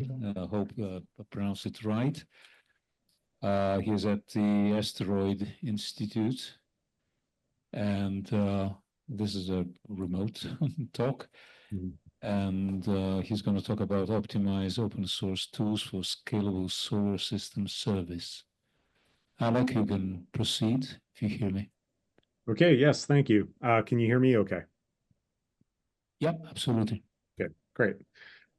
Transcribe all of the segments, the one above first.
I hope I pronounced it right. He's at the Asteroid Institute, and this is a remote talk. Mhm. And he's going to talk about optimized open source tools for scalable solar system service. Alec, you can proceed if you hear me. Okay, yes, thank you. Can you hear me okay? Yep, absolutely. Okay, great.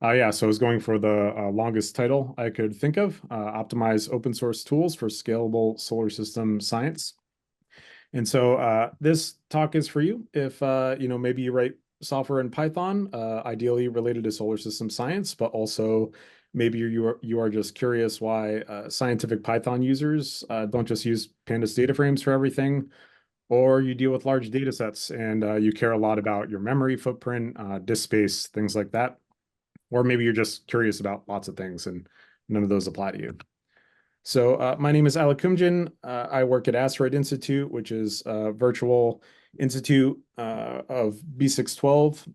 Yeah, so I was going for the longest title I could think of, Optimize Open Source Tools for Scalable Solar System Science. And so this talk is for you if, maybe you write software in Python, ideally related to solar system science, but also maybe you are just curious why scientific Python users don't just use pandas data frames for everything, or you deal with large data sets and you care a lot about your memory footprint, disk space, things like that. Or maybe you're just curious about lots of things and none of those apply to you. So my name is Alec Koumjian. I work at Asteroid Institute, which is a virtual institute of B612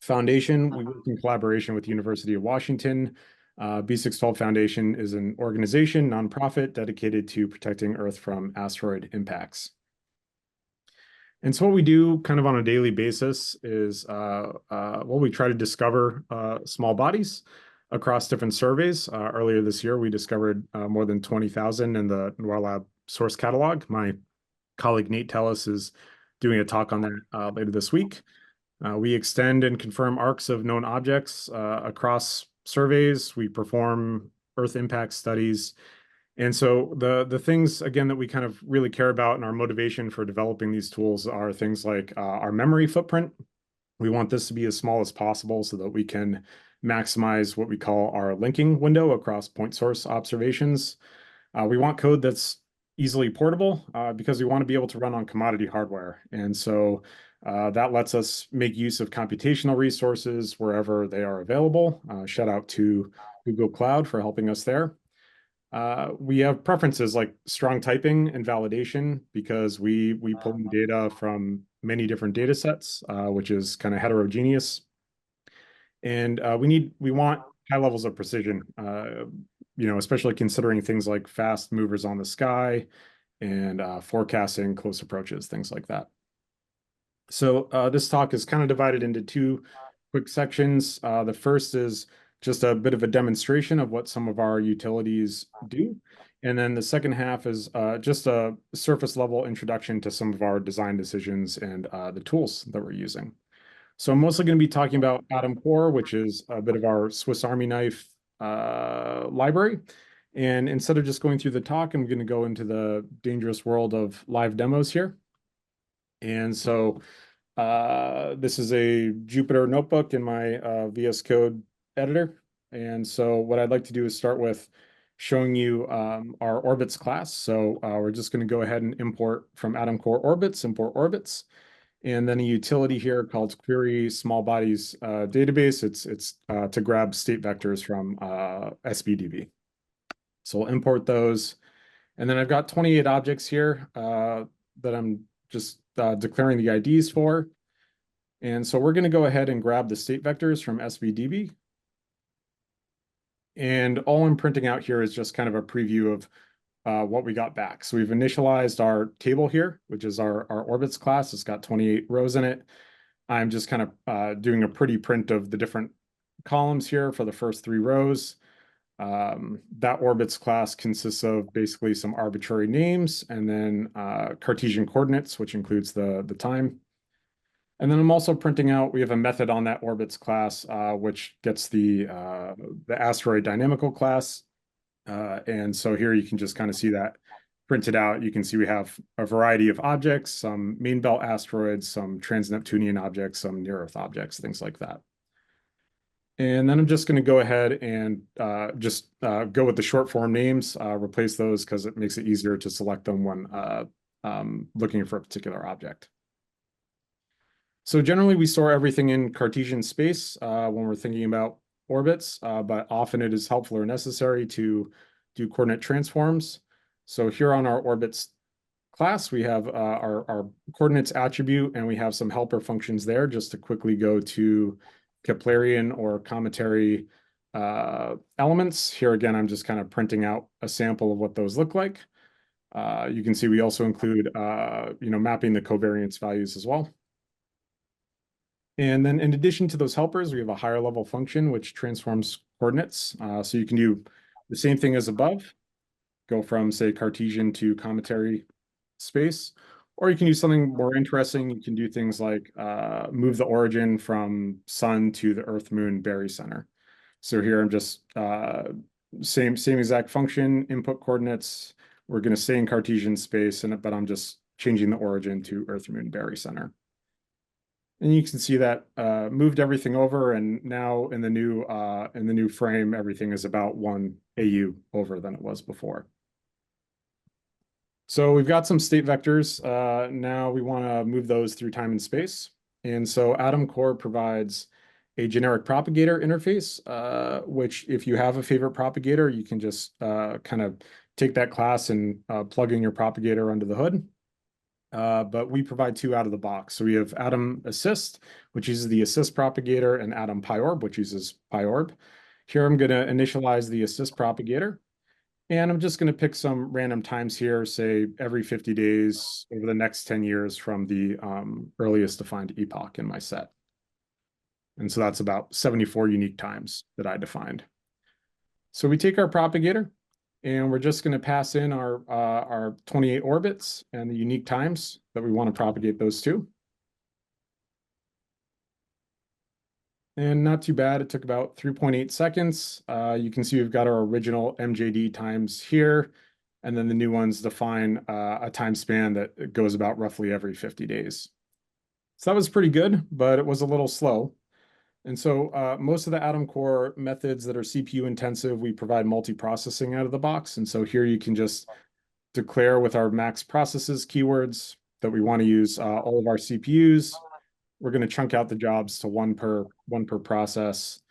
Foundation. We work in collaboration with the University of Washington. B612 Foundation is an organization, nonprofit, dedicated to protecting Earth from asteroid impacts. And so what we do kind of on a daily basis is we try to discover small bodies across different surveys. Earlier this year, we discovered more than 20,000 in the NOIRLab Source Catalog. My colleague Nate Tellis is doing a talk on that later this week. We extend and confirm arcs of known objects across surveys. We perform Earth impact studies. And so the things, again, that we kind of really care about and our motivation for developing these tools are things like our memory footprint. We want this to be as small as possible so that we can maximize what we call our linking window across point source observations. We want code that's easily portable because we want to be able to run on commodity hardware. And so that lets us make use of computational resources wherever they are available. Shout out to Google Cloud for helping us there. We have preferences like strong typing and validation because we pull in data from many different data sets, which is kind of heterogeneous. And we want high levels of precision, especially considering things like fast movers on the sky and forecasting close approaches, things like that. So this talk is kind of divided into two quick sections. The first is just a bit of a demonstration of what some of our utilities do. And then the second half is just a surface level introduction to some of our design decisions and the tools that we're using. So I'm mostly going to be talking about Atom Core, which is a bit of our Swiss Army knife library. And instead of just going through the talk, I'm going to go into the dangerous world of live demos here. And so this is a Jupyter notebook in my VS Code editor. And so what I'd like to do is start with showing you our orbits class. So we're just going to go ahead and import from Atom Core orbits, import orbits. And then a utility here called query small bodies database. It's to grab state vectors from SBDB. So we'll import those. And then I've got 28 objects here that I'm just declaring the IDs for. And so we're going to go ahead and grab the state vectors from SBDB. And all I'm printing out here is just kind of a preview of what we got back. So we've initialized our table here, which is our orbits class. It's got 28 rows in it. I'm just kind of doing a pretty print of the different columns here for the first 3 rows. That orbits class consists of basically some arbitrary names and then Cartesian coordinates, which includes the time. And then I'm also printing out, we have a method on that orbits class, which gets the asteroid dynamical class. And so here you can just kind of see that printed out. You can see we have a variety of objects, some main belt asteroids, some trans-Neptunian objects, some near-Earth objects, things like that. And then I'm just going to go ahead and just go with the short form names, replace those because it makes it easier to select them when looking for a particular object. So generally, we store everything in Cartesian space when we're thinking about orbits, but often it is helpful or necessary to do coordinate transforms. So here on our orbits class, we have our coordinates attribute, and we have some helper functions there just to quickly go to Keplerian or cometary elements. Here again, I'm just kind of printing out a sample of what those look like. You can see we also include, mapping the covariance values as well. And then in addition to those helpers, we have a higher level function which transforms coordinates. So you can do the same thing as above, go from, say, Cartesian to cometary space, or you can do something more interesting. You can do things like move the origin from sun to the Earth, Moon, barycenter. So here I'm just same exact function, input coordinates. We're going to stay in Cartesian space, but I'm just changing the origin to Earth, Moon, barycenter. And you can see that moved everything over, and now in the new frame, everything is about 1 AU over than it was before. So we've got some state vectors. Now we want to move those through time and space. And so Atom Core provides a generic propagator interface, which if you have a favorite propagator, you can just kind of take that class and plug in your propagator under the hood. But we provide 2 out of the box. So we have Atom Assist, which uses the assist propagator, and Atom PyOrb, which uses PyOrb. Here I'm going to initialize the assist propagator. And I'm just going to pick some random times here, say every 50 days over the next 10 years from the earliest defined epoch in my set. And so that's about 74 unique times that I defined. So we take our propagator, and we're just going to pass in our 28 orbits and the unique times that we want to propagate those to. And not too bad. It took about 3.8 seconds. You can see we've got our original MJD times here, and then the new ones define a time span that goes about roughly every 50 days. So that was pretty good, but it was a little slow. And so most of the Atom Core methods that are CPU intensive, we provide multi-processing out of the box. And so here you can just declare with our max processes keywords that we want to use all of our CPUs. We're going to chunk out the jobs to one per process.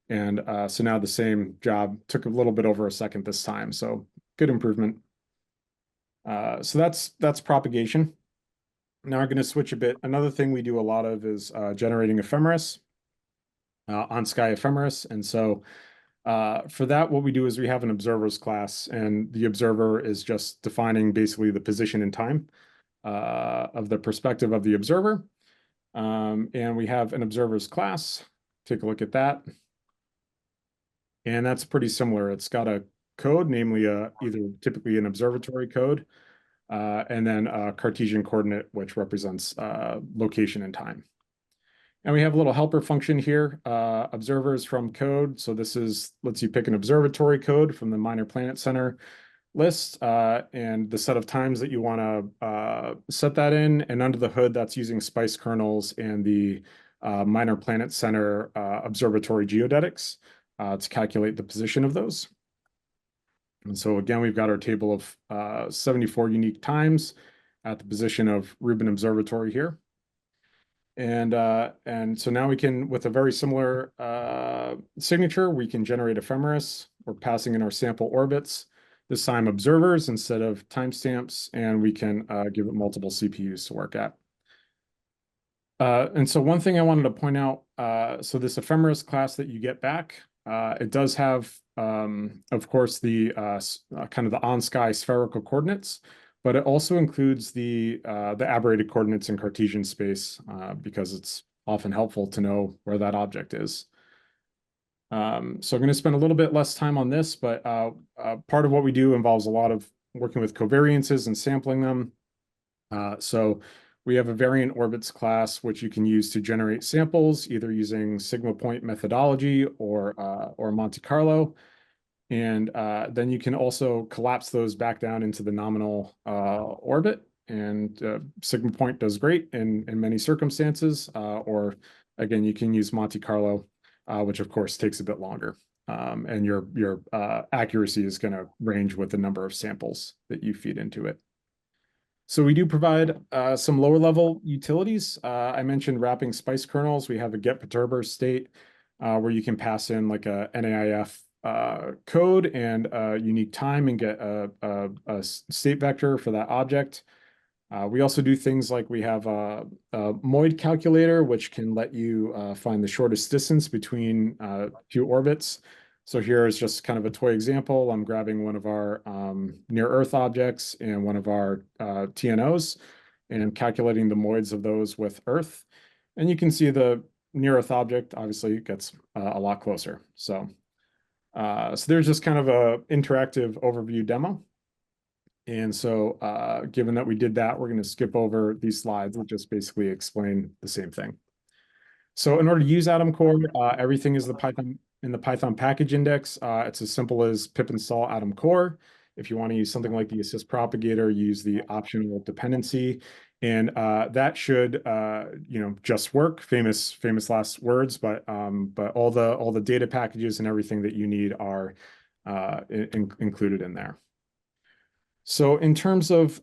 And so now the same job took a little bit over a second this time. So good improvement. So that's propagation. Now we're going to switch a bit. Another thing we do a lot of is generating ephemeris, on-sky ephemeris. And so for that, what we do is we have an observers class, and the observer is just defining basically the position and time of the perspective of the observer. And we have an observers class. Take a look at that. And that's pretty similar. It's got a code, namely either typically an observatory code, and then a Cartesian coordinate, which represents location and time. And we have a little helper function here, observers from code. So this lets you pick an observatory code from the Minor Planet Center list, and the set of times that you want to set that in. And under the hood, that's using SPICE kernels and the Minor Planet Center observatory geodetics to calculate the position of those. And so again, we've got our table of 74 unique times at the position of Rubin Observatory here. And so now we can, with a very similar signature, we can generate ephemeris. We're passing in our sample orbits, this time observers instead of timestamps, and we can give it multiple CPUs to work at. And so one thing I wanted to point out, so this ephemeris class that you get back, it does have, of course, the kind of the on-sky spherical coordinates, but it also includes the aberrated coordinates in Cartesian space because it's often helpful to know where that object is. So I'm going to spend a little bit less time on this, but part of what we do involves a lot of working with covariances and sampling them. So we have a variant orbits class, which you can use to generate samples, either using sigma point methodology or Monte Carlo. And then you can also collapse those back down into the nominal orbit. And sigma point does great in many circumstances. Or again, you can use Monte Carlo, which of course takes a bit longer. And your accuracy is going to range with the number of samples that you feed into it. So we do provide some lower level utilities. I mentioned wrapping SPICE kernels. We have a get perturber state where you can pass in like a NAIF code and a unique time and get a state vector for that object. We also do things like we have a MOID calculator, which can let you find the shortest distance between two orbits. So here is just kind of a toy example. I'm grabbing one of our near Earth objects and one of our TNOs and calculating the moids of those with Earth. And you can see the near Earth object obviously gets a lot closer. So there's just kind of a interactive overview demo. And so given that we did that, we're going to skip over these slides and just basically explain the same thing. So in order to use Atom Core, everything is in the Python package index. It's as simple as pip install Atom Core. If you want to use something like the assist propagator, use the optional dependency, and that should just work. Famous last words, but all the data packages and everything that you need are included in there. So in terms of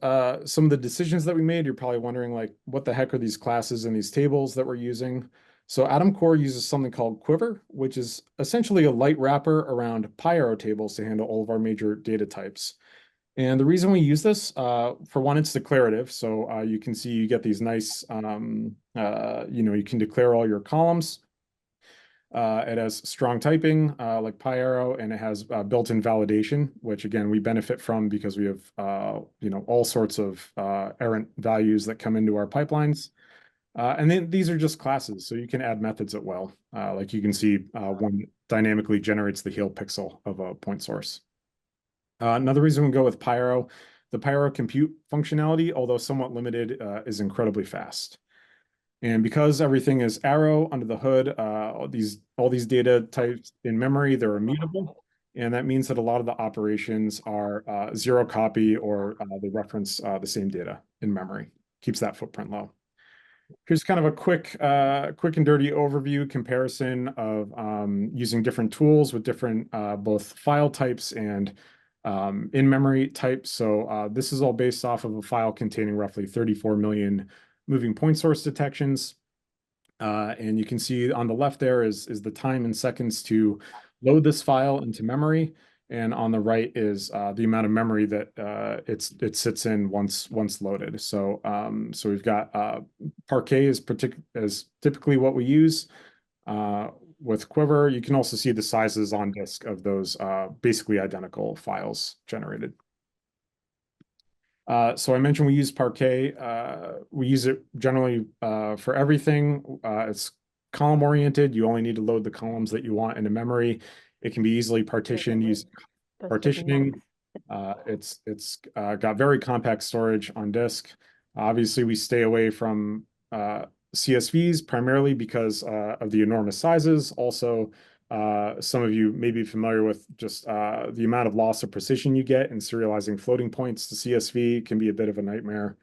some of the decisions that we made, you're probably wondering, like, what the heck are these classes and these tables that we're using? So Atom Core uses something called Quiver, which is essentially a light wrapper around PyArrow tables to handle all of our major data types. And the reason we use this, for one, it's declarative. So you can see you get these nice, you can declare all your columns. It has strong typing like PyArrow, and it has built-in validation, which again we benefit from because we have all sorts of errant values that come into our pipelines. And then these are just classes, so you can add methods at will. Like you can see, one dynamically generates the heel pixel of a point source. Another reason we go with PyArrow, the PyArrow compute functionality, although somewhat limited, is incredibly fast. And because everything is arrow under the hood, all these data types in memory, they're immutable. And that means that a lot of the operations are zero copy, or they reference the same data in memory. Keeps that footprint low. Here's kind of a quick and dirty overview comparison of using different tools with different both file types and in-memory types. So this is all based off of a file containing roughly 34 million moving point source detections. And you can see on the left there is the time in seconds to load this file into memory. And on the right is the amount of memory that it sits in once loaded. So we've got Parquet is typically what we use. With Quiver, you can also see the sizes on disk of those basically identical files generated. So I mentioned we use Parquet. We use it generally for everything. It's column oriented. You only need to load the columns that you want into memory. It can be easily partitioned using partitioning. It's got very compact storage on disk. Obviously, we stay away from CSVs primarily because of the enormous sizes. Also, some of you may be familiar with just the amount of loss of precision you get in serializing floating points to CSV can be a bit of a nightmare.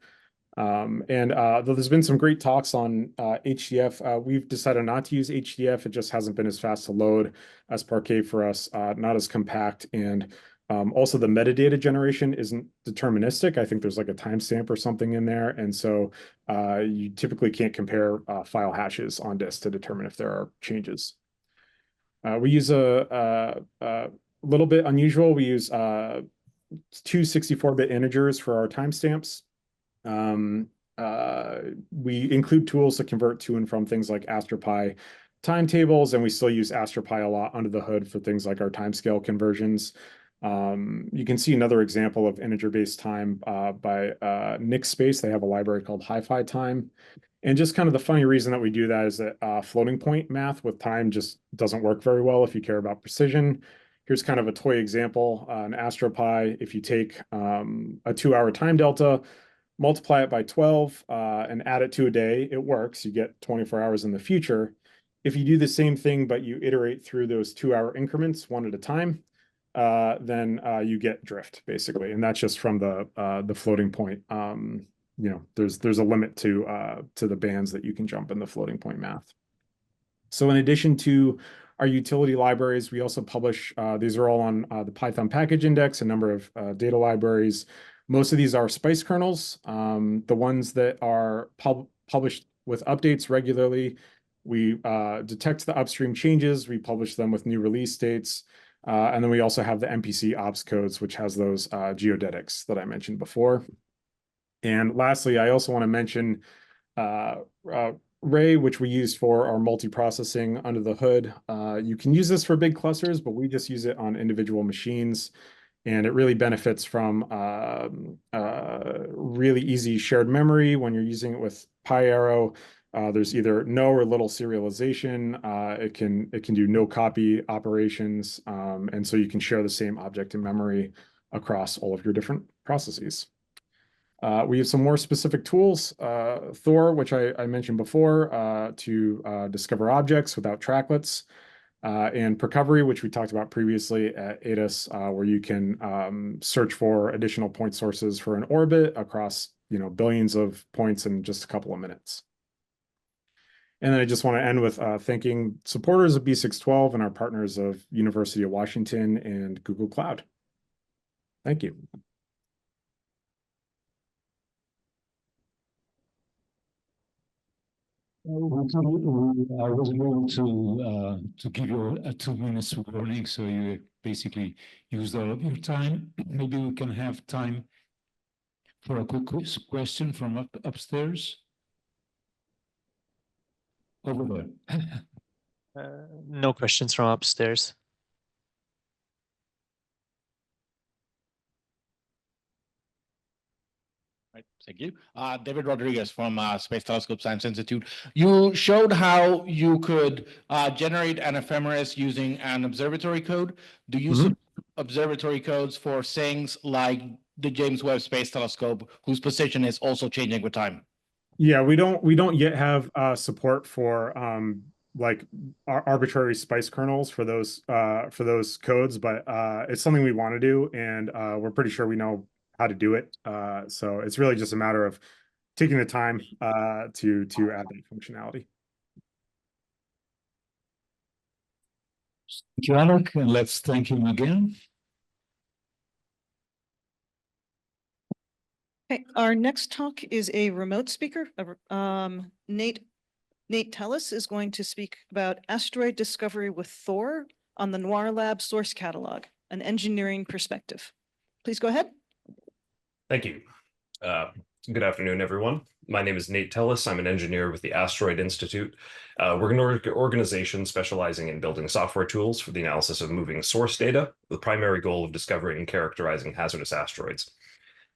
Though there's been some great talks on HDF, we've decided not to use HDF. It just hasn't been as fast to load as Parquet for us, not as compact. And also the metadata generation isn't deterministic. I think there's like a timestamp or something in there. And so you typically can't compare file hashes on disk to determine if there are changes. We use a little bit unusual. We use two 64-bit integers for our timestamps. We include tools to convert to and from things like AstroPy timetables, and we still use AstroPy a lot under the hood for things like our timescale conversions. You can see another example of integer-based time by Nixspace. They have a library called Hi-Fi Time. And just kind of the funny reason that we do that is that floating point math with time just doesn't work very well if you care about precision. Here's kind of a toy example, an AstroPy. If you take a 2-hour time delta, multiply it by 12, and add it to a day, it works. You get 24 hours in the future. If you do the same thing, but you iterate through those 2-hour increments one at a time, then you get drift, basically. And that's just from the floating point. There's a limit to the bands that you can jump in the floating point math. So in addition to our utility libraries, we also publish, these are all on the Python package index, a number of data libraries. Most of these are Spice kernels. The ones that are published with updates regularly, we detect the upstream changes, we publish them with new release dates. And then we also have the MPC ops codes, which has those geodetics that I mentioned before. And lastly, I also want to mention Ray, which we use for our multiprocessing under the hood. You can use this for big clusters, but we just use it on individual machines. And it really benefits from really easy shared memory when you're using it with PyArrow. There's either no or little serialization. It can do no copy operations, and so you can share the same object in memory across all of your different processes. We have some more specific tools, THOR, which I mentioned before, to discover objects without tracklets. And Precovery, which we talked about previously at ADASS, where you can search for additional point sources for an orbit across billions of points in just a couple of minutes. And then I just want to end with thanking supporters of B612 and our partners of University of Washington and Google Cloud. Thank you. I wasn't able to give you a 2 minutes warning, so you basically used all of your time. Maybe we can have time for a quick question from upstairs. Over there. No questions from upstairs. Thank you. David Rodriguez from Space Telescope Science Institute. You showed how you could generate an ephemeris using an observatory code. Do you support observatory codes for things like the James Webb Space Telescope, whose position is also changing with time? Yeah, we don't yet have support for like arbitrary spice kernels for those codes, but it's something we want to do, and we're pretty sure we know how to do it. So it's really just a matter of taking the time to add that functionality. Thank you, Alec, and let's thank him again. Okay, our next talk is a remote speaker. Nate Tellis is going to speak about asteroid discovery with THOR on the NOIRLab Source Catalog, an engineering perspective. Please go ahead. Thank you. Good afternoon, everyone. My name is Nate Tellis. I'm an engineer with the Asteroid Institute. We're an organization specializing in building software tools for the analysis of moving source data, with the primary goal of discovering and characterizing hazardous asteroids.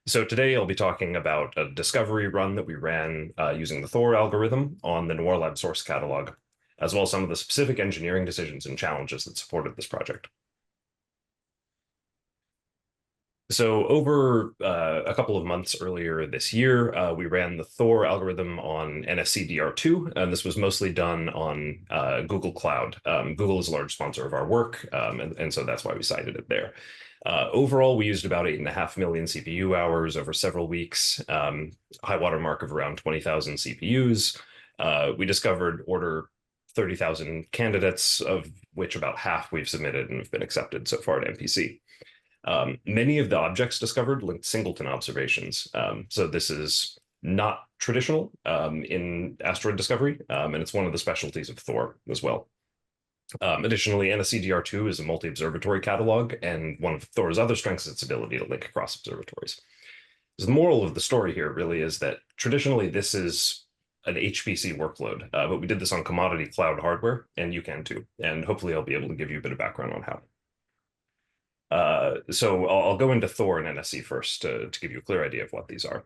So today I'll be talking about a discovery run that we ran using the THOR algorithm on the NOIRLab Source Catalog, as well as some of the specific engineering decisions and challenges that supported this project. So over a couple of months earlier this year, we ran the THOR algorithm on NSCDR2, and this was mostly done on Google Cloud. Google is a large sponsor of our work, and so that's why we cited it there. Overall, we used about 8.5 million CPU hours over several weeks, high water mark of around 20,000 CPUs. We discovered order 30,000 candidates, of which about half we've submitted and have been accepted so far at MPC. Many of the objects discovered linked singleton observations. So this is not traditional in asteroid discovery, and it's one of the specialties of THOR as well. Additionally, NSCDR2 is a multi-observatory catalog, and one of THOR's other strengths is its ability to link across observatories. So the moral of the story here really is that traditionally this is an HPC workload, but we did this on commodity cloud hardware, and you can too. And hopefully I'll be able to give you a bit of background on how. So I'll go into THOR and NSC first to give you a clear idea of what these are.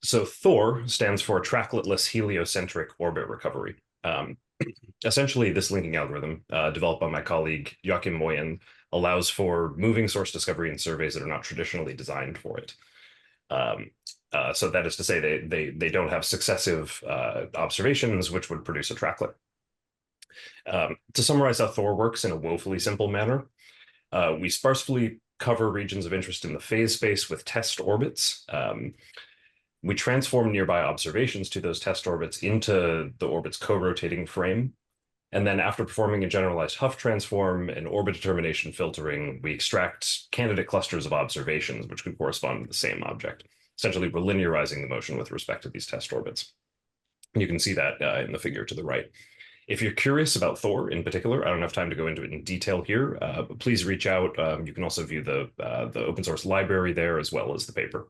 So THOR stands for Trackletless Heliocentric Orbit Recovery. Essentially, this linking algorithm, developed by my colleague Joachim Moyen, allows for moving source discovery in surveys that are not traditionally designed for it. So that is to say they don't have successive observations, which would produce a tracklet. To summarize how THOR works in a woefully simple manner, we sparsely cover regions of interest in the phase space with test orbits. We transform nearby observations to those test orbits into the orbit's co-rotating frame. And then after performing a generalized Huff transform and orbit determination filtering, we extract candidate clusters of observations, which could correspond to the same object. Essentially, we're linearizing the motion with respect to these test orbits. And you can see that in the figure to the right. If you're curious about THOR in particular, I don't have time to go into it in detail here, but please reach out. You can also view the open source library there as well as the paper.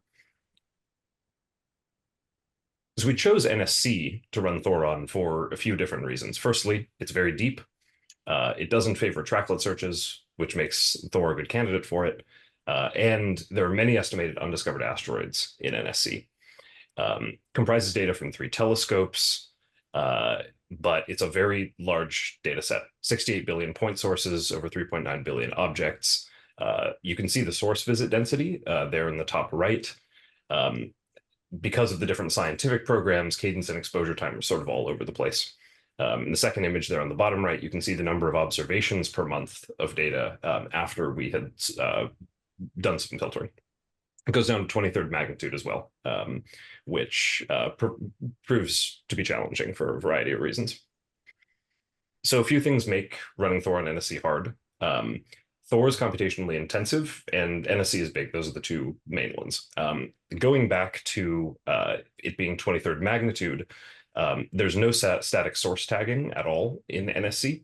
So we chose NSC to run Thor on for a few different reasons. Firstly, it's very deep. It doesn't favor tracklet searches, which makes Thor a good candidate for it. And there are many estimated undiscovered asteroids in NSC. Comprises data from 3 telescopes, but it's a very large data set, 68 billion point sources over 3.9 billion objects. You can see the source visit density there in the top right. Because of the different scientific programs, cadence and exposure time are sort of all over the place. In the second image there on the bottom right, you can see the number of observations per month of data after we had done some filtering. It goes down to 23rd magnitude as well, which proves to be challenging for a variety of reasons. So a few things make running Thor on NSC hard. Thor is computationally intensive and NSC is big. Those are the two main ones. Going back to it being 23rd magnitude, there's no static source tagging at all in NSC.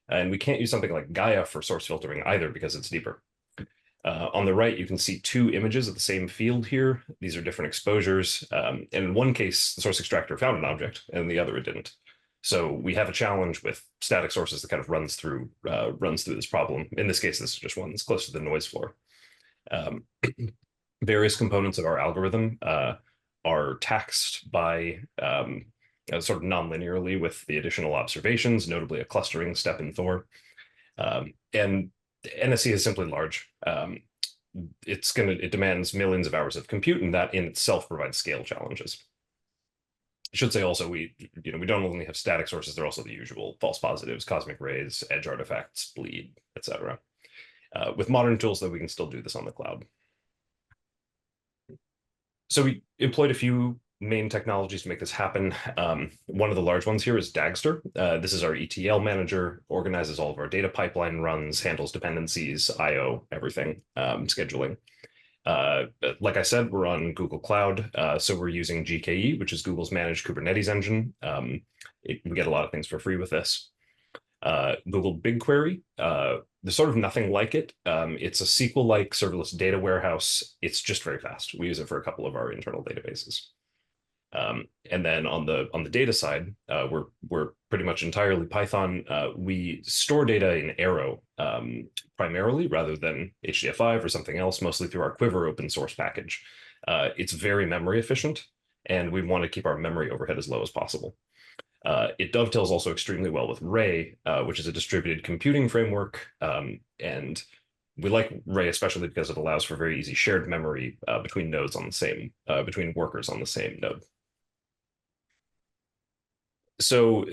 And we can't use something like Gaia for source filtering either because it's deeper. On the right, you can see 2 images of the same field here. These are different exposures. And in one case, the source extractor found an object, and in the other it didn't. So we have a challenge with static sources that kind of runs through this problem. In this case, this is just one that's close to the noise floor. Various components of our algorithm are taxed by sort of non-linearly with the additional observations, notably a clustering step in Thor. And NSC is simply large. It demands millions of hours of compute, and that in itself provides scale challenges. I should say also we don't only have static sources, they're also the usual false positives, cosmic rays, edge artifacts, bleed, etc. With modern tools, though, we can still do this on the cloud. So we employed a few main technologies to make this happen. One of the large ones here is Dagster. This is our ETL manager, organizes all of our data pipeline runs, handles dependencies, IO, everything, scheduling. Like I said, we're on Google Cloud, so we're using GKE, which is Google's managed Kubernetes engine. We get a lot of things for free with this. Google BigQuery, there's sort of nothing like it. It's a SQL-like serverless data warehouse. It's just very fast. We use it for a couple of our internal databases. And then on the data side, we're pretty much entirely Python. We store data in Arrow primarily, rather than HDF5 or something else, mostly through our Quiver open source package. It's very memory efficient, and we want to keep our memory overhead as low as possible. It dovetails also extremely well with Ray, which is a distributed computing framework, and we like Ray especially because it allows for very easy shared memory between nodes on the same, between workers on the same node. So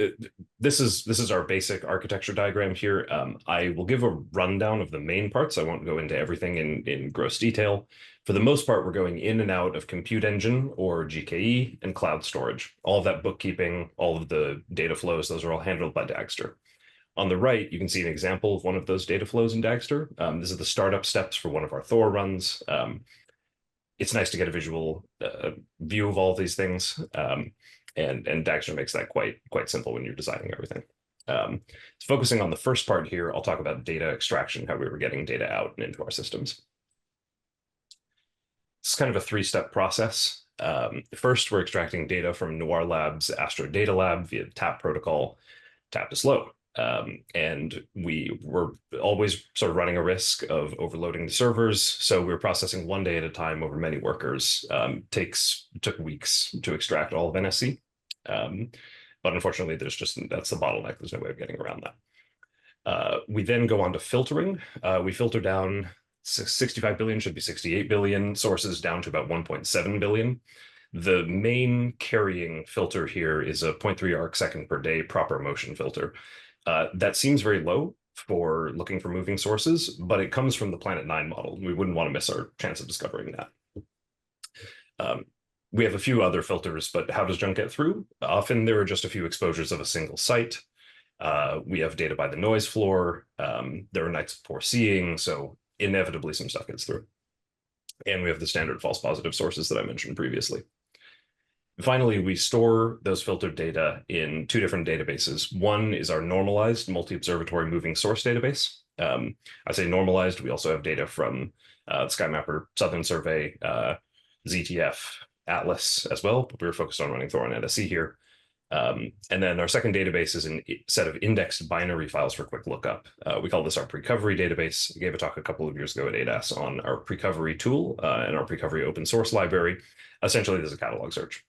this is our basic architecture diagram here. I will give a rundown of the main parts. I won't go into everything in gross detail. For the most part, we're going in and out of Compute Engine or GKE and cloud storage. All of that bookkeeping, all of the data flows, those are all handled by Dagster. On the right, you can see an example of one of those data flows in Dagster. This is the startup steps for one of our Thor runs. It's nice to get a visual view of all of these things. And Dagster makes that quite simple when you're designing everything. Focusing on the first part here, I'll talk about data extraction, how we were getting data out and into our systems. It's kind of a 3-step process. First, we're extracting data from NOIRLab's Asteroid data lab via the TAP protocol. TAP is slow. And we were always sort of running a risk of overloading the servers. So we were processing one day at a time over many workers. Took weeks to extract all of NSC. But unfortunately, that's the bottleneck. There's no way of getting around that. We then go on to filtering. We filter down 65 billion, should be 68 billion sources down to about 1.7 billion. The main carrying filter here is a 0.3 arc second per day proper motion filter. That seems very low for looking for moving sources, but it comes from the Planet 9 model. We wouldn't want to miss our chance of discovering that. We have a few other filters, but how does junk get through? Often there are just a few exposures of a single site. We have data by the noise floor. There are nights of poor seeing, so inevitably some stuff gets through. And we have the standard false positive sources that I mentioned previously. Finally, we store those filtered data in 2 different databases. One is our normalized multi-observatory moving source database. I say normalized, we also have data from SkyMapper, Southern Survey, ZTF, Atlas as well, but we were focused on running Thor on NSE here. And then our second database is a set of indexed binary files for quick lookup. We call this our Precovery database. I gave a talk a couple of years ago at ADASS on our Precovery tool and our Precovery open source library. Essentially, this is a catalog search.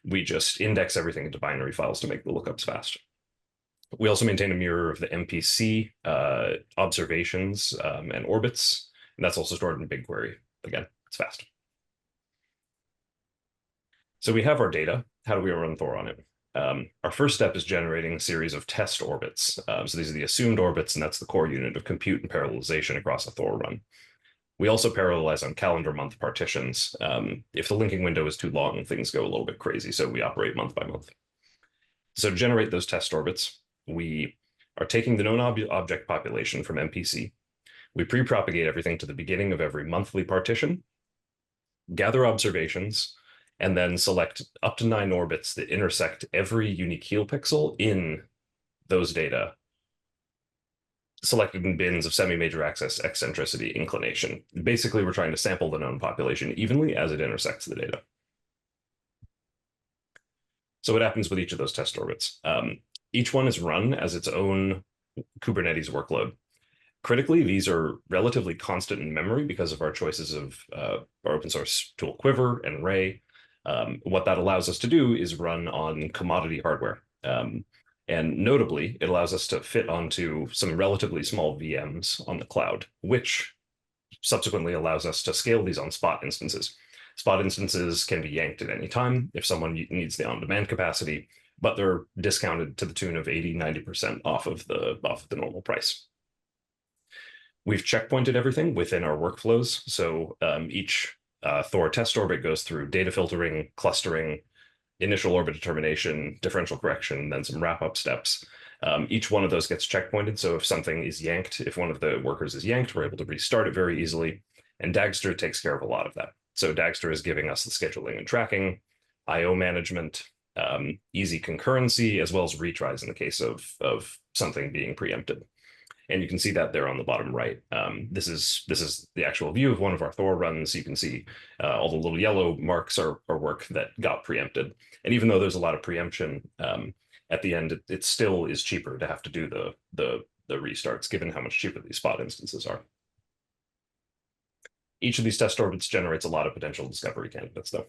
We just index everything into binary files to make the lookups fast. We also maintain a mirror of the MPC observations and orbits, and that's also stored in BigQuery. Again, it's fast. So we have our data. How do we run Thor on it? Our first step is generating a series of test orbits. So these are the assumed orbits, and that's the core unit of compute and parallelization across a Thor run. We also parallelize on calendar month partitions. If the linking window is too long, things go a little bit crazy, so we operate month by month. So to generate those test orbits, we are taking the known object population from MPC. We pre-propagate everything to the beginning of every monthly partition, gather observations, and then select up to 9 orbits that intersect every unique heel pixel in those data, selected in bins of semi-major axis, eccentricity, inclination. Basically, we're trying to sample the known population evenly as it intersects the data. So what happens with each of those test orbits? Each one is run as its own Kubernetes workload. Critically, these are relatively constant in memory because of our choices of our open source tool Quiver and Ray. What that allows us to do is run on commodity hardware. And notably, it allows us to fit onto some relatively small VMs on the cloud, which subsequently allows us to scale these on spot instances. Spot instances can be yanked at any time if someone needs the on-demand capacity, but they're discounted to the tune of 80–90% off of the normal price. We've checkpointed everything within our workflows. So each Thor test orbit goes through data filtering, clustering, initial orbit determination, differential correction, then some wrap-up steps. Each one of those gets checkpointed. So if something is yanked, if one of the workers is yanked, we're able to restart it very easily. And Dagster takes care of a lot of that. So Dagster is giving us the scheduling and tracking, IO management, easy concurrency, as well as retries in the case of something being preempted. And you can see that there on the bottom right. This is the actual view of one of our Thor runs. You can see all the little yellow marks are work that got preempted. And even though there's a lot of preemption, at the end, it still is cheaper to have to do the restarts, given how much cheaper these spot instances are. Each of these test orbits generates a lot of potential discovery candidates, though.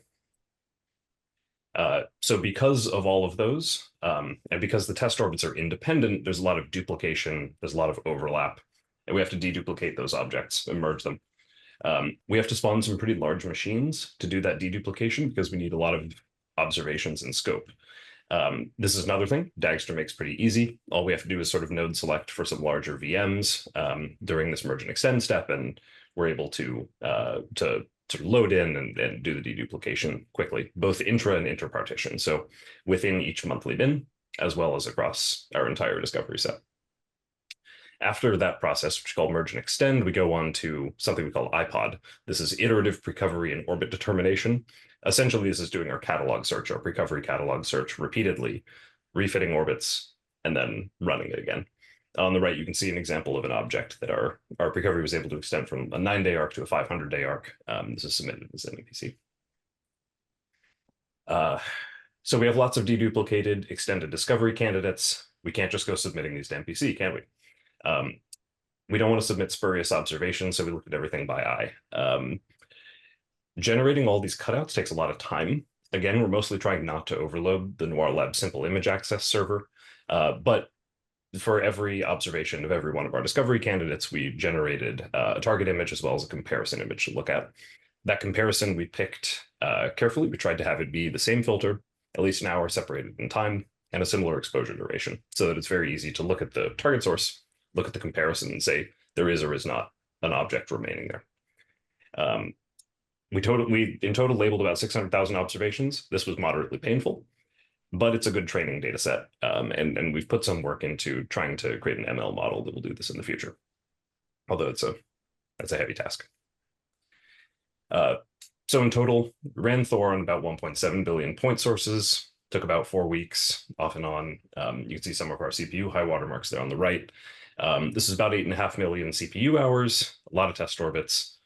So because of all of those, and because the test orbits are independent, there's a lot of duplication, there's a lot of overlap, and we have to deduplicate those objects and merge them. We have to spawn some pretty large machines to do that deduplication because we need a lot of observations in scope. This is another thing Dagster makes pretty easy. All we have to do is sort of node select for some larger VMs during this merge and extend step, and we're able to load in and do the deduplication quickly, both intra and interpartition. So within each monthly bin, as well as across our entire discovery set. After that process, which is called merge and extend, we go on to something we call iPod. This is iterative precovery and orbit determination. Essentially, this is doing our catalog search, our precovery catalog search repeatedly, refitting orbits, and then running it again. On the right, you can see an example of an object that our precovery was able to extend from a 9-day arc to a 500-day arc. This is submitted as an MPC. So we have lots of deduplicated extended discovery candidates. We can't just go submitting these to MPC, can we? We don't want to submit spurious observations, so we look at everything by eye. Generating all these cutouts takes a lot of time. Again, we're mostly trying not to overload the NOIRLab simple image access server, but for every observation of every one of our discovery candidates, we generated a target image as well as a comparison image to look at. That comparison we picked carefully. We tried to have it be the same filter, at least an hour separated in time, and a similar exposure duration, so that it's very easy to look at the target source, look at the comparison, and say there is or is not an object remaining there. We in total labeled about 600,000 observations. This was moderately painful, but it's a good training data set. And we've put some work into trying to create an ML model that will do this in the future. Although that's a heavy task. So in total, ran Thor on about 1.7 billion point sources, took about 4 weeks off and on. You can see some of our CPU high watermarks there on the right. This is about 8.5 million CPU hours, a lot of test orbits.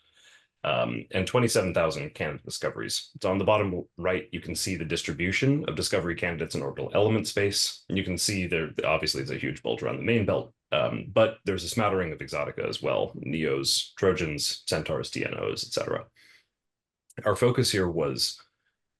and 27,000 candidate discoveries. So on the bottom right, you can see the distribution of discovery candidates in orbital element space. And you can see there, obviously, there's a huge bulge around the main belt, but there's a smattering of exotica as well, NEOs, Trojans, Centaurs, TNOs, etc. Our focus here was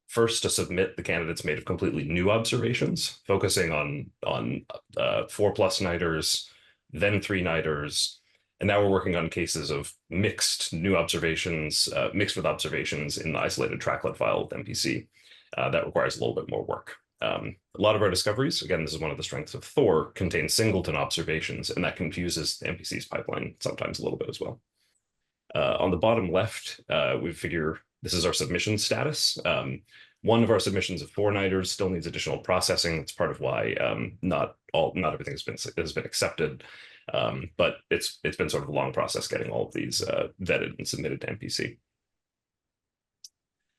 first to submit the candidates made of completely new observations, focusing on 4+ niters, then 3 niters, and now we're working on cases of mixed new observations, mixed with observations in the isolated tracklet file with MPC. That requires a little bit more work. A lot of our discoveries, again, this is one of the strengths of THOR, contain singleton observations, and that confuses the MPC's pipeline sometimes a little bit as well. On the bottom left, we figure this is our submission status. One of our submissions of 4 niters still needs additional processing. That's part of why not everything has been accepted. But it's been sort of a long process getting all of these vetted and submitted to MPC.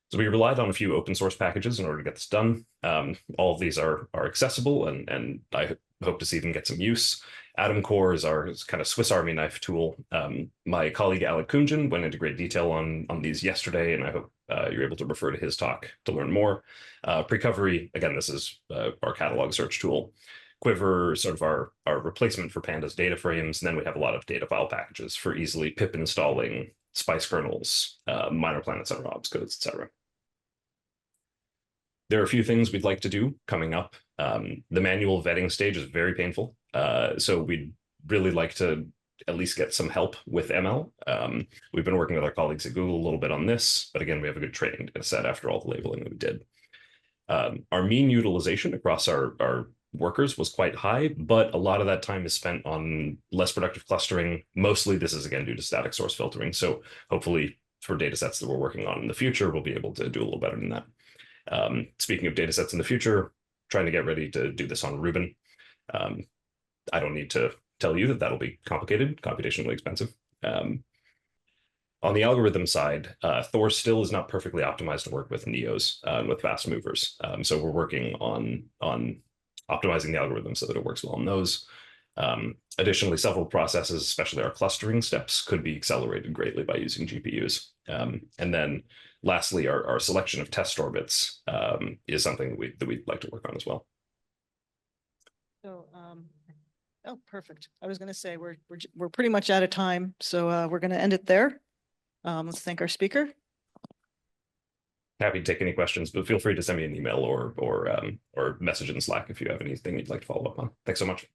So we relied on a few open source packages in order to get this done. All of these are accessible, and I hope to see them get some use. Atom Core is our kind of Swiss Army knife tool. My colleague Alec Koumjian went into great detail on these yesterday, and I hope you're able to refer to his talk to learn more. Precovery, again, this is our catalog search tool. Quiver, sort of our replacement for Pandas data frames, and then we have a lot of data file packages for easily pip installing Spice kernels, minor planet center obs codes, etc. There are a few things we'd like to do coming up. The manual vetting stage is very painful, so we'd really like to at least get some help with ML. We've been working with our colleagues at Google a little bit on this, but again, we have a good training data set after all the labeling that we did. Our mean utilization across our workers was quite high, but a lot of that time is spent on less productive clustering. Mostly this is, again, due to static source filtering. So hopefully for data sets that we're working on in the future, we'll be able to do a little better than that. Speaking of data sets in the future, trying to get ready to do this on Rubin. I don't need to tell you that that'll be complicated, computationally expensive. On the algorithm side, THOR still is not perfectly optimized to work with NEOs, with fast movers. So we're working on optimizing the algorithm so that it works well on those. Additionally, several processes, especially our clustering steps, could be accelerated greatly by using GPUs. And then lastly, our selection of test orbits is something that we'd like to work on as well. So, oh, perfect. I was going to say we're pretty much out of time, so we're going to end it there. Let's thank our speaker. Happy to take any questions, but feel free to send me an email or message in Slack if you have anything you'd like to follow up on. Thanks so much.